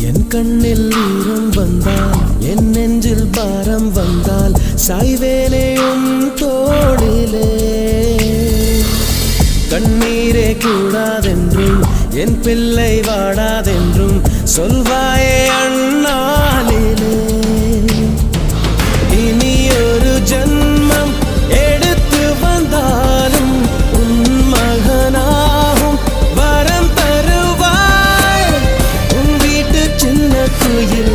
என் கண்ணில் ஈரம் வந்தால் என் நெஞ்சில் பாரம் வந்தால் சாய்வேனேயும் தோளிலே கண்ணீரே கூடாதென்றும் என் பிள்ளை வாடாதென்றும் சொல்வாயே அண்ணாலிலே இனி ஒரு ஜன்மம் எடுத்து வந்தாலும் உன் மகனாகும் வரம் தருவாய் உன் வீட்டு சின்ன குயில்